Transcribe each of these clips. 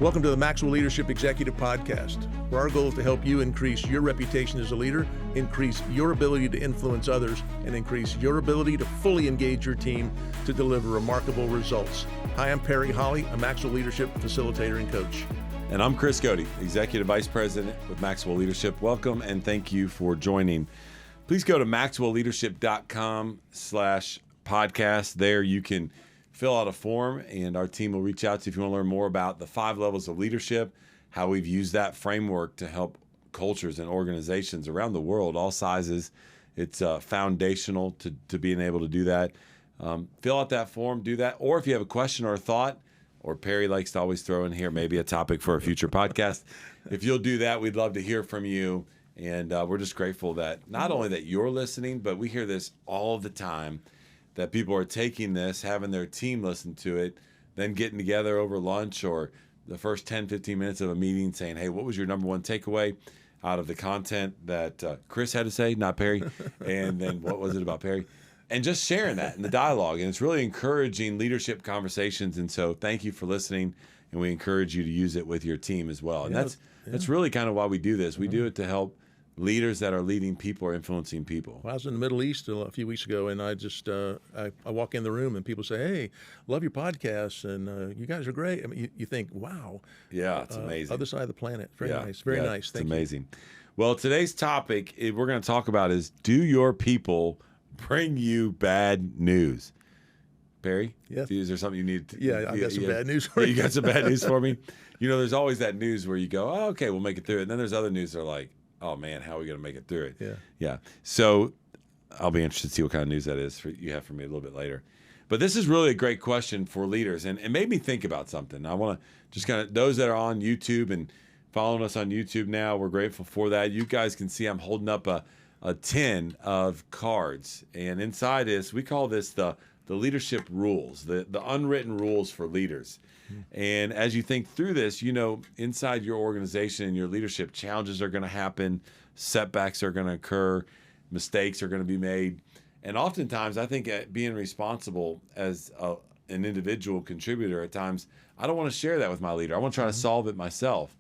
Welcome to the Maxwell Leadership Executive Podcast, where our goal is to help you increase your reputation as a leader, increase your ability to influence others, and increase your ability to fully engage your team to deliver remarkable results. Hi, I'm Perry Holly, a Maxwell Leadership Facilitator and Coach. And I'm Chris Cody, Executive Vice President with Maxwell Leadership. Welcome and thank you for joining. Please go to maxwellleadership.com/podcast. There you can fill out a form and our team will reach out to you if you want to learn more about the 5 levels of leadership, how we've used that framework to help cultures and organizations around the world, all sizes. It's foundational to being able to do that. Fill out that form, do that. Or if you have a question or a thought, or Perry likes to always throw in here maybe a topic for a future podcast, if you'll do that, we'd love to hear from you. And we're just grateful that not only that you're listening, but we hear this all the time, that people are taking this, having their team listen to it, then getting together over lunch or the first 10, 15 minutes of a meeting saying, hey, what was your number one takeaway out of the content that Chris had to say, not Perry? And then what was it about Perry? And just sharing that in the dialogue. And it's really encouraging leadership conversations. And so thank you for listening. And we encourage you to use it with your team as well. And that's really kind of why we do this. We do it to help leaders that are leading people or influencing people. Well, I was in the Middle East a few weeks ago, and I just I walk in the room and people say, "Hey, love your podcast, and you guys are great." I mean, you think, "Wow, yeah, it's amazing." Other side of the planet, very nice, very nice. Thank you. It's amazing. Well, today's topic we're going to talk about is: do your people bring you bad news? Perry, yes. Is there something you need? I got some bad news for you. You got some bad news for me. You know, there's always that news where you go, "Oh, okay, we'll make it through it," and then there's other news that are like, oh man, how are we going to make it through it? Yeah. So I'll be interested to see what kind of news that is you have for me a little bit later. But this is really a great question for leaders, and it made me think about something. I want to just kind of, those that are on YouTube and following us on YouTube now, we're grateful for that. You guys can see I'm holding up a tin of cards, and inside this, we call this the leadership rules, the unwritten rules for leaders. And as you think through this, you know, inside your organization and your leadership, challenges are going to happen, setbacks are going to occur, mistakes are going to be made. And oftentimes, I think being responsible as an individual contributor at times, I don't want to share that with my leader. I want to try to solve it myself.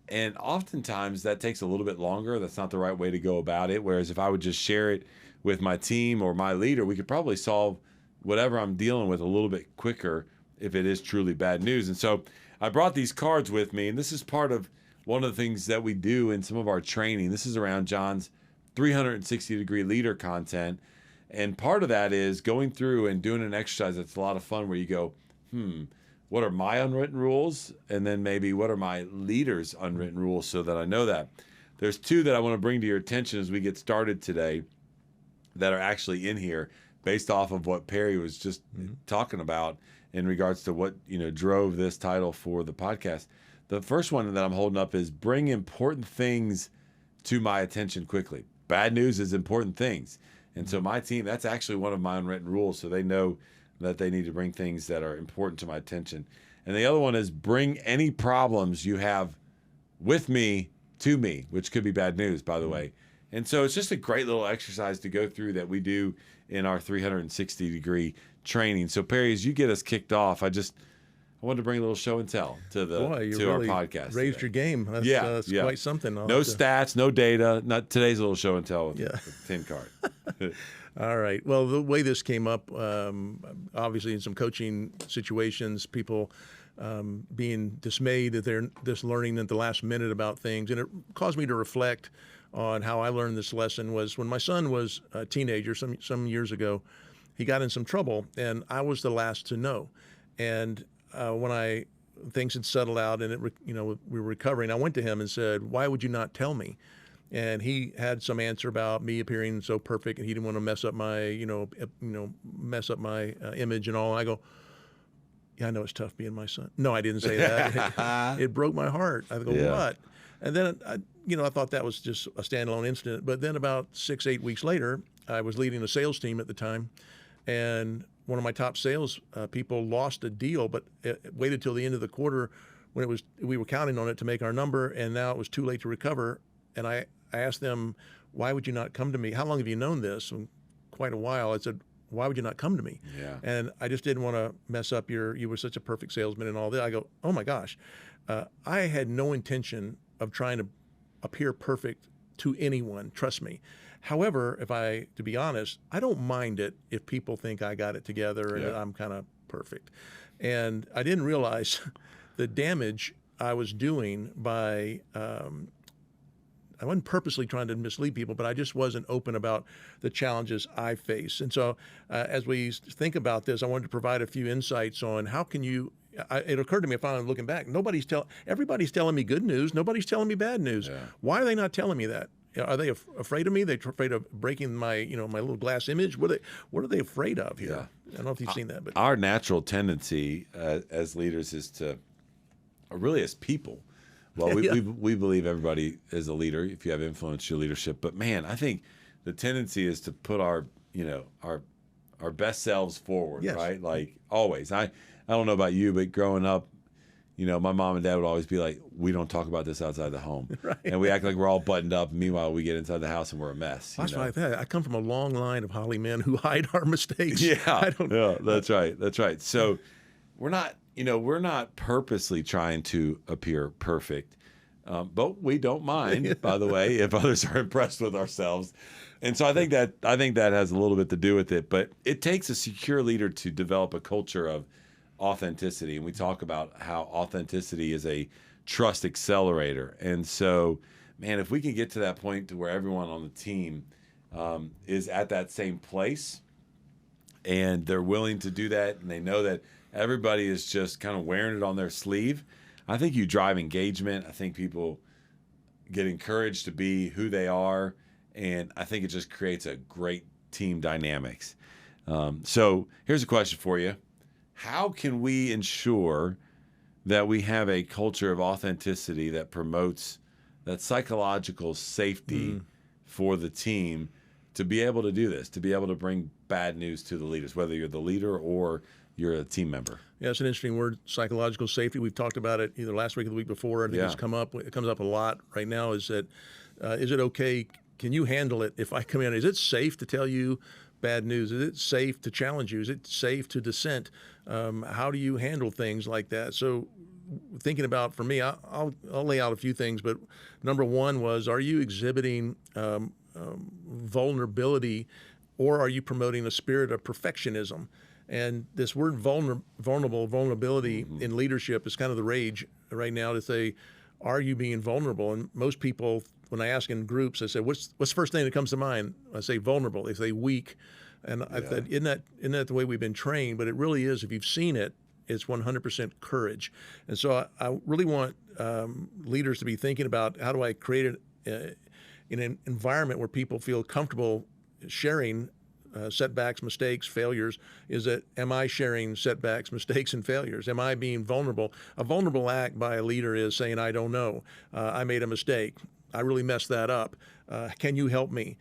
And oftentimes, that takes a little bit longer. That's not the right way to go about it. Whereas if I would just share it with my team or my leader, we could probably solve whatever I'm dealing with a little bit quicker if it is truly bad news. And so I brought these cards with me, and this is part of one of the things that we do in some of our training. This is around John's 360-degree leader content. And part of that is going through and doing an exercise that's a lot of fun where you go, what are my unwritten rules? And then maybe what are my leaders' unwritten rules so that I know that. There's 2 that I want to bring to your attention as we get started today that are actually in here based off of what Perry was just talking about in regards to what, you know, drove this title for the podcast. The first one that I'm holding up is bring important things to my attention quickly. Bad news is important things. And so my team, that's actually one of my unwritten rules. So they know that they need to bring things that are important to my attention. And the other one is bring any problems you have with me to me, which could be bad news, by the way. And so it's just a great little exercise to go through that we do in our 360-degree training. So Perry, as you get us kicked off, I wanted to bring a little show and tell to our podcast. Raised your game. That's quite something. No stats, no data. Not today's little show and tell with a 10 card. All right. Well, the way this came up, obviously in some coaching situations, people being dismayed that they're just learning at the last minute about things, and it caused me to reflect on how I learned this lesson. Was when my son was a teenager some years ago. He got in some trouble, and I was the last to know. And when things had settled out and we were recovering, I went to him and said, "Why would you not tell me?" And he had some answer about me appearing so perfect, and he didn't want to mess up my image and all. And I go, "Yeah, I know it's tough being my son." No, I didn't say that. It broke my heart. I go, "What?" And then I thought that was just a standalone incident. But then about 6-8 weeks later, I was leading a sales team at the time, and one of my top sales people lost a deal, but it waited till the end of the quarter when we were counting on it to make our number, and now it was too late to recover. And I asked them, "Why would you not come to me? How long have you known this?" And quite a while. I said, "Why would you not come to me?" Yeah. And I just didn't want to mess up you were such a perfect salesman and all that. I go, "Oh my gosh." I had no intention of trying to appear perfect to anyone. Trust me. However, to be honest, I don't mind it if people think I got it together and that I'm kind of perfect. And I didn't realize the damage I was doing by, I wasn't purposely trying to mislead people, but I just wasn't open about the challenges I face. And so as we think about this, I wanted to provide a few insights on how can you, it occurred to me finally looking back, everybody's telling me good news. Nobody's telling me bad news. Yeah. Why are they not telling me that? Are they afraid of me? They're afraid of breaking my little glass image. What are they afraid of here? Yeah. I don't know if you've seen that, but our natural tendency as leaders is to, or really as people. Well, we believe everybody is a leader if you have influence your leadership. But man, I think the tendency is to put our best selves forward, right? Like always. I don't know about you, but growing up, my mom and dad would always be like, we don't talk about this outside the home. Right. And we act like we're all buttoned up. And meanwhile, we get inside the house and we're a mess. That's what I come from a long line of Holly men who hide our mistakes. Yeah, that's right. That's right. So we're not purposely trying to appear perfect, but we don't mind, by the way, if others are impressed with ourselves. And so I think that has a little bit to do with it. But it takes a secure leader to develop a culture of authenticity, and we talk about how authenticity is a trust accelerator. And so, man, if we can get to that point to where everyone on the team is at that same place, and they're willing to do that, and they know that everybody is just kind of wearing it on their sleeve, I think you drive engagement. I think people get encouraged to be who they are, and I think it just creates a great team dynamics. So here's a question for you. How can we ensure that we have a culture of authenticity that promotes that psychological safety for the team to be able to do this, to be able to bring bad news to the leaders, whether you're the leader or you're a team member? Yeah, it's an interesting word, psychological safety. We've talked about it either last week or the week before. I think it comes up a lot right now. Is it okay? Can you handle it if I come in? Is it safe to tell you bad news? Is it safe to challenge you? Is it safe to dissent? How do you handle things like that? So thinking about, for me, I'll lay out a few things, but number one was, are you exhibiting vulnerability, or are you promoting a spirit of perfectionism? And this word vulnerability in leadership is kind of the rage right now to say, are you being vulnerable? And most people, when I ask in groups, I say, what's the first thing that comes to mind? I say vulnerable. They say weak. And I said, isn't that the way we've been trained? But it really is. If you've seen it, it's 100% courage. And so I really want leaders to be thinking about, how do I create in an environment where people feel comfortable sharing setbacks, mistakes, failures? Am I sharing setbacks, mistakes, and failures? Am I being vulnerable? A vulnerable act by a leader is saying, I don't know. I made a mistake. I really messed that up. Can you help me?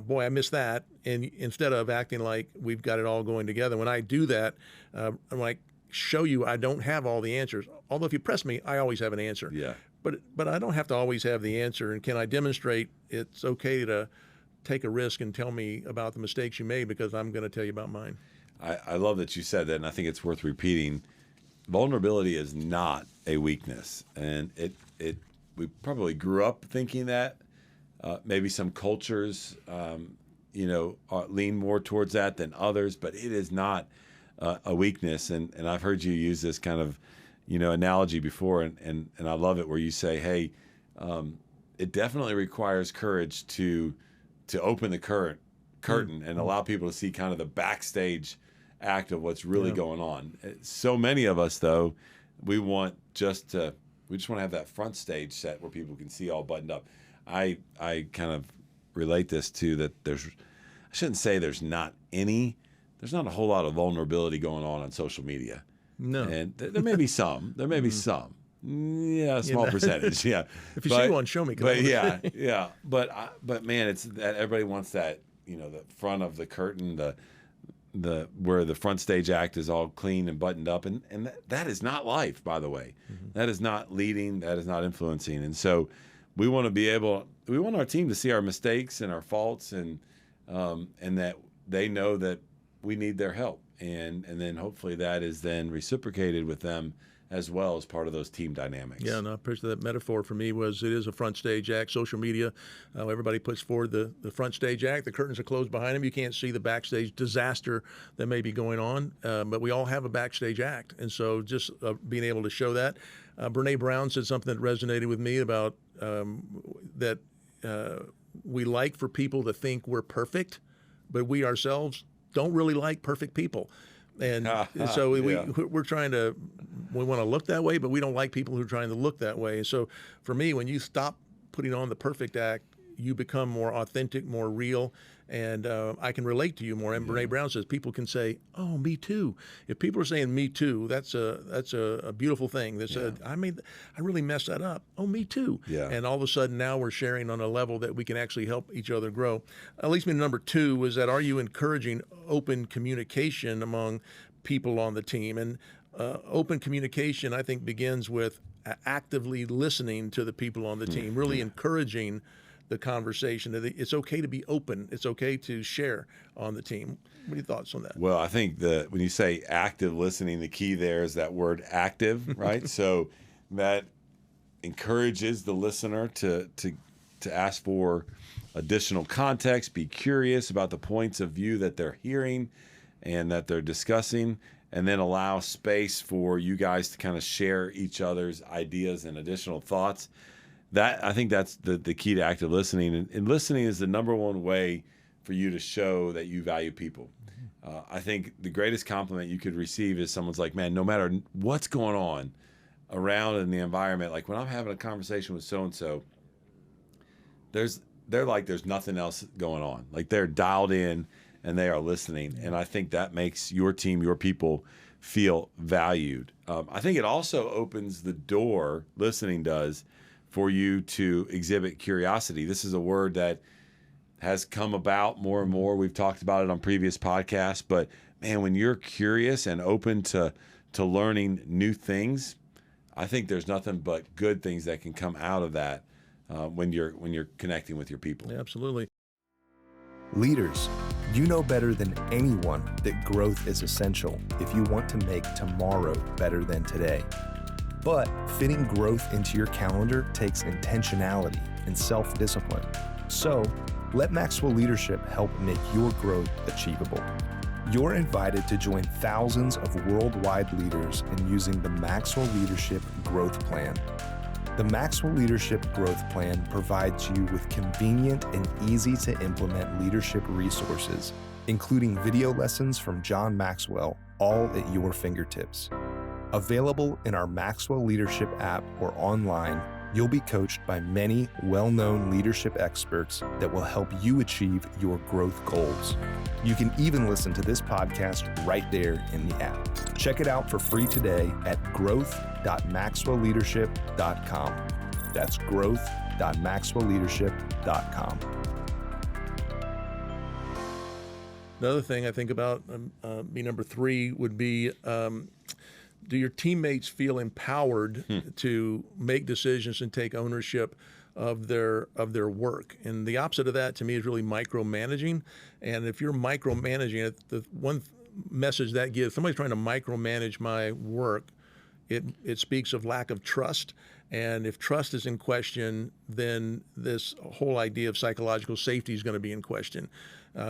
Boy, I missed that. And instead of acting like we've got it all going together, when I do that, I'm like, show you I don't have all the answers. Although if you press me, I always have an answer. Yeah. But I don't have to always have the answer. And can I demonstrate it's okay to take a risk and tell me about the mistakes you made, because I'm going to tell you about mine? I love that you said that, and I think it's worth repeating. Vulnerability is not a weakness, and we probably grew up thinking that. Maybe some cultures, lean more towards that than others, but it is not a weakness. And I've heard you use this kind of, analogy before, and I love it, where you say, hey, it definitely requires courage to open the curtain and allow people to see kind of the backstage act of what's really going on. So many of us, though, we just want to have that front stage set where people can see all buttoned up. I kind of relate this to that. I shouldn't say there's not a whole lot of vulnerability going on social media. No. And there may be some. There may be some. Yeah, small percentage. Yeah. If you see one, show me. But yeah. But man, it's that everybody wants that. The front of the curtain, the where the front stage act is all clean and buttoned up, and that is not life, by the way. That is not leading. That is not influencing. And so we want our team to see our mistakes and our faults, and that they know that we need their help, and then hopefully that is then reciprocated with them as well as part of those team dynamics. Yeah, no, I appreciate that metaphor. For me, it is a front stage act. Social media, everybody puts forward the front stage act. The curtains are closed behind them. You can't see the backstage disaster that may be going on, but we all have a backstage act. And so just being able to show that. Brene Brown said something that resonated with me about that we like for people to think we're perfect, but we ourselves don't really like perfect people. And so we're trying to, we want to look that way, but we don't like people who are trying to look that way. And so for me, when you stop putting on the perfect act, you become more authentic, more real, and I can relate to you more. And Brene Brown says people can say, "Oh, me too." If people are saying "me too," that's a beautiful thing. That said, I really messed that up. Oh, me too. Yeah. And all of a sudden now we're sharing on a level that we can actually help each other grow. Leads me to number 2 was that are you encouraging open communication among people on the team? And open communication, I think, begins with actively listening to the people on the team, really encouraging the conversation. It's okay to be open. It's okay to share on the team. What are your thoughts on that? Well, I think when you say active listening, the key there is that word active, right? So that encourages the listener to ask for additional context, be curious about the points of view that they're hearing and that they're discussing, and then allow space for you guys to kind of share each other's ideas and additional thoughts. I think that's the key to active listening. And listening is the number one way for you to show that you value people. I think the greatest compliment you could receive is someone's like, man, no matter what's going on around in the environment, like when I'm having a conversation with so-and-so, they're like there's nothing else going on. Like they're dialed in and they are listening. And I think that makes your team, your people feel valued. I think it also opens the door, listening does, for you to exhibit curiosity. This is a word that has come about more and more. We've talked about it on previous podcasts, but man, when you're curious and open to learning new things, I think there's nothing but good things that can come out of that when you're connecting with your people. Yeah, absolutely. Leaders, you know better than anyone that growth is essential if you want to make tomorrow better than today. But fitting growth into your calendar takes intentionality and self-discipline. So let Maxwell Leadership help make your growth achievable. You're invited to join thousands of worldwide leaders in using the Maxwell Leadership Growth Plan. The Maxwell Leadership Growth Plan provides you with convenient and easy to implement leadership resources, including video lessons from John Maxwell, all at your fingertips. Available in our Maxwell Leadership app or online, you'll be coached by many well-known leadership experts that will help you achieve your growth goals. You can even listen to this podcast right there in the app. Check it out for free today at growth.maxwellleadership.com. That's growth.maxwellleadership.com. Another thing I think about, number 3 would be, do your teammates feel empowered to make decisions and take ownership of their work? And the opposite of that to me is really micromanaging. And if you're micromanaging it, the one message that gives, somebody's trying to micromanage my work, it speaks of lack of trust. And if trust is in question, then this whole idea of psychological safety is going to be in question.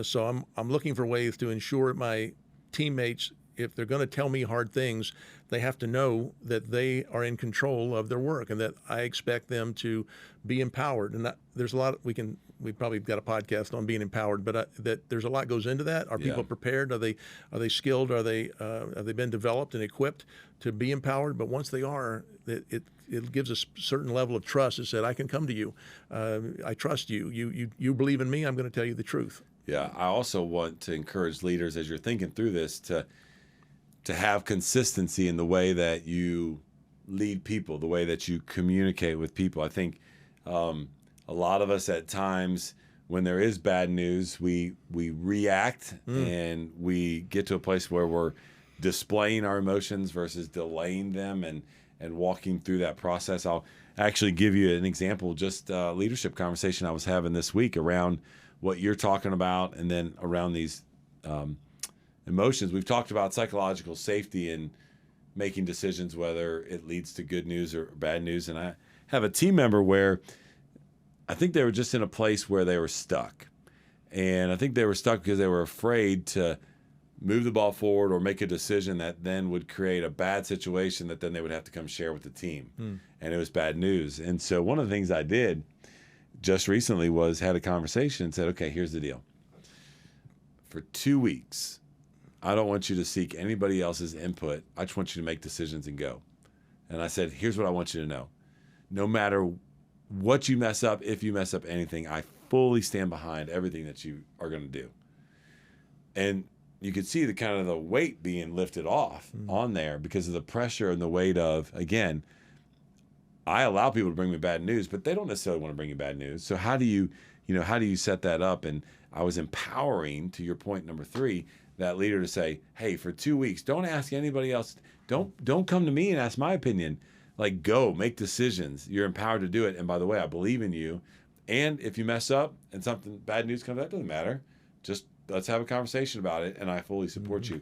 So I'm looking for ways to ensure my teammates, if they're going to tell me hard things, they have to know that they are in control of their work and that I expect them to be empowered. And there's a lot we probably got a podcast on being empowered, but that there's a lot goes into that. Are people prepared? Are they skilled? Have they been developed and equipped to be empowered? But once they are, it gives a certain level of trust. It said, I can come to you. I trust you. You believe in me. I'm going to tell you the truth. Yeah. I also want to encourage leaders, as you're thinking through this, to have consistency in the way that you lead people, the way that you communicate with people. I think a lot of us at times, when there is bad news, we react and we get to a place where we're displaying our emotions versus delaying them and walking through that process. I'll actually give you an example, just a leadership conversation I was having this week around what you're talking about, and then around these emotions. We've talked about psychological safety and making decisions, whether it leads to good news or bad news. And I have a team member where I think they were just in a place where they were stuck. And I think they were stuck because they were afraid to move the ball forward or make a decision that then would create a bad situation that then they would have to come share with the team. And it was bad news. And so one of the things I did just recently was had a conversation and said, okay, here's the deal. For 2 weeks, I don't want you to seek anybody else's input. I just want you to make decisions and go. And I said, here's what I want you to know. No matter what you mess up, if you mess up anything, I fully stand behind everything that you are going to do. And you could see the kind of the weight being lifted off on there because of the pressure and the weight of, again, I allow people to bring me bad news, but they don't necessarily want to bring you bad news. So how do you set that up? And I was empowering, to your point number 3, that leader to say, hey, for 2 weeks, don't ask anybody else. Don't come to me and ask my opinion. Like, go make decisions. You're empowered to do it. And by the way, I believe in you. And if you mess up and something bad news comes, that doesn't matter. Just let's have a conversation about it. And I fully support you.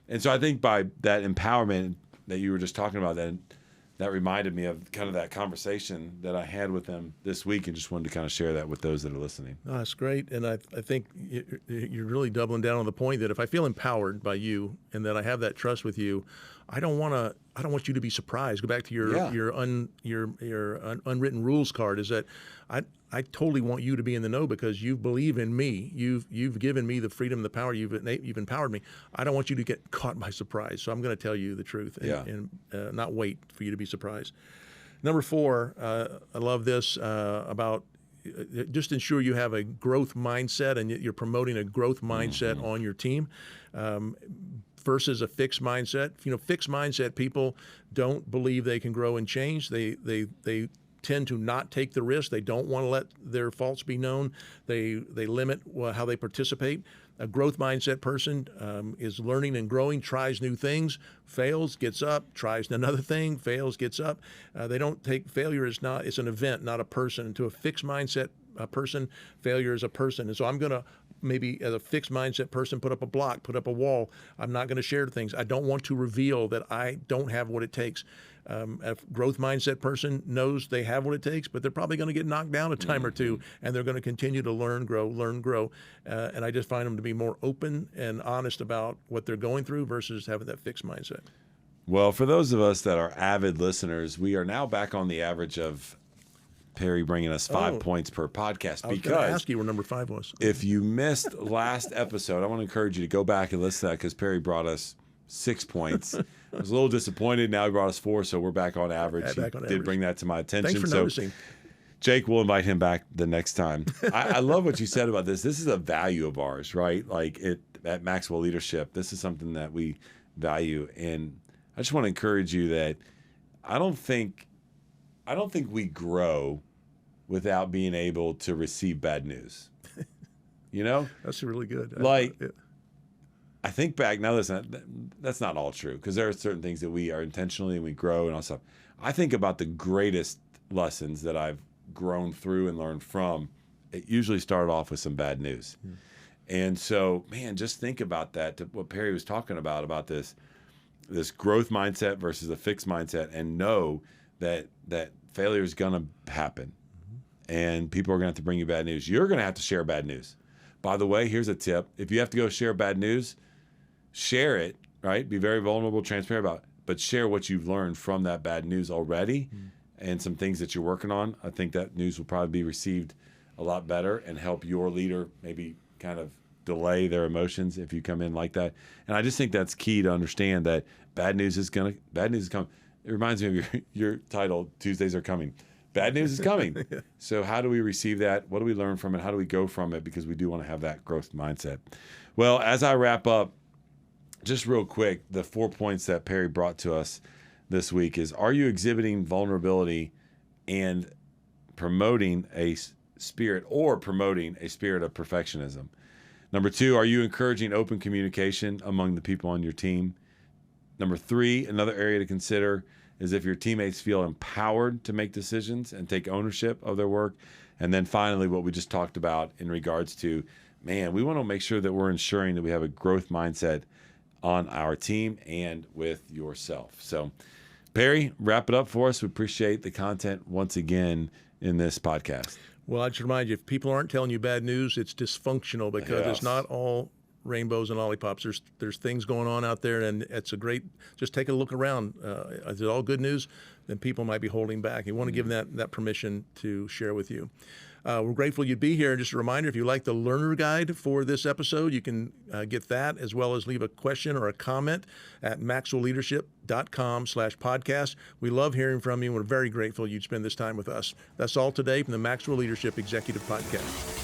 And so I think by that empowerment that you were just talking about, that reminded me of kind of that conversation that I had with them this week, and just wanted to kind of share that with those that are listening. Oh, that's great. And I think you're really doubling down on the point that if I feel empowered by you and that I have that trust with you, I don't want you to be surprised. Go back to your unwritten rules card. Is that I totally want you to be in the know because you believe in me. You've given me the freedom, the power. You've empowered me. I don't want you to get caught by surprise. So I'm going to tell you the truth and not wait for you to be surprised. Number 4, I love this about just ensure you have a growth mindset and you're promoting a growth mindset on your team. Versus a fixed mindset. Fixed mindset people don't believe they can grow and change. They tend to not take the risk. They don't want to let their faults be known. They limit how they participate. A growth mindset person is learning and growing, tries new things, fails, gets up, tries another thing, fails, gets up. They don't take failure as it's an event, not a person. And to a fixed mindset person, failure is a person. And so I'm going to maybe as a fixed mindset person, put up a block, put up a wall. I'm not going to share things. I don't want to reveal that I don't have what it takes. A growth mindset person knows they have what it takes, but they're probably going to get knocked down a time or two, and they're going to continue to learn, grow. And I just find them to be more open and honest about what they're going through versus having that fixed mindset. Well, for those of us that are avid listeners, we are now back on the average of Perry bringing us 5 points per podcast. I was going to ask you where number 5 was. If you missed last episode, I want to encourage you to go back and listen to that because Perry brought us 6 points. I was a little disappointed. Now he brought us 4, so we're back on average. He did bring that to my attention. Thanks for noticing. Jake, we'll invite him back the next time. I love what you said about this. This is a value of ours, right? Like at Maxwell Leadership, this is something that we value. And I just want to encourage you that I don't think we grow without being able to receive bad news. That's really good. I think back now. Listen, that's not all true because there are certain things that we are intentionally and we grow and all stuff. I think about the greatest lessons that I've grown through and learned from. It usually started off with some bad news, and so man, just think about that. What Perry was talking about this growth mindset versus a fixed mindset, and know that failure is going to happen. And people are going to have to bring you bad news. You're going to have to share bad news. By the way, here's a tip. If you have to go share bad news, share it, right? Be very vulnerable, transparent about it. But share what you've learned from that bad news already and some things that you're working on. I think that news will probably be received a lot better and help your leader maybe kind of delay their emotions if you come in like that. And I just think that's key to understand that bad news is coming. It reminds me of your title, Tuesdays Are Coming. Bad news is coming. So how do we receive that? What do we learn from it? How do we go from it? Because we do want to have that growth mindset. Well, as I wrap up, just real quick, the 4 points that Perry brought to us this week is, are you exhibiting vulnerability and promoting a spirit of perfectionism? Number 2, are you encouraging open communication among the people on your team? Number 3, another area to consider is if your teammates feel empowered to make decisions and take ownership of their work. And then finally, what we just talked about in regards to, we want to make sure that we're ensuring that we have a growth mindset on our team and with yourself. So, Perry, wrap it up for us. We appreciate the content once again in this podcast. Well, I just remind you, if people aren't telling you bad news, it's dysfunctional, because it's not all rainbows and lollipops. There's things going on out there, and it's a great, just take a look around. Is it all good news? Then people might be holding back. You want to give them that permission to share with you. We're grateful you'd be here. And just a reminder, if you like the learner guide for this episode, you can get that, as well as leave a question or a comment at maxwellleadership.com/podcast. We love hearing from you. We're very grateful you'd spend this time with us. That's all today from the Maxwell Leadership Executive Podcast.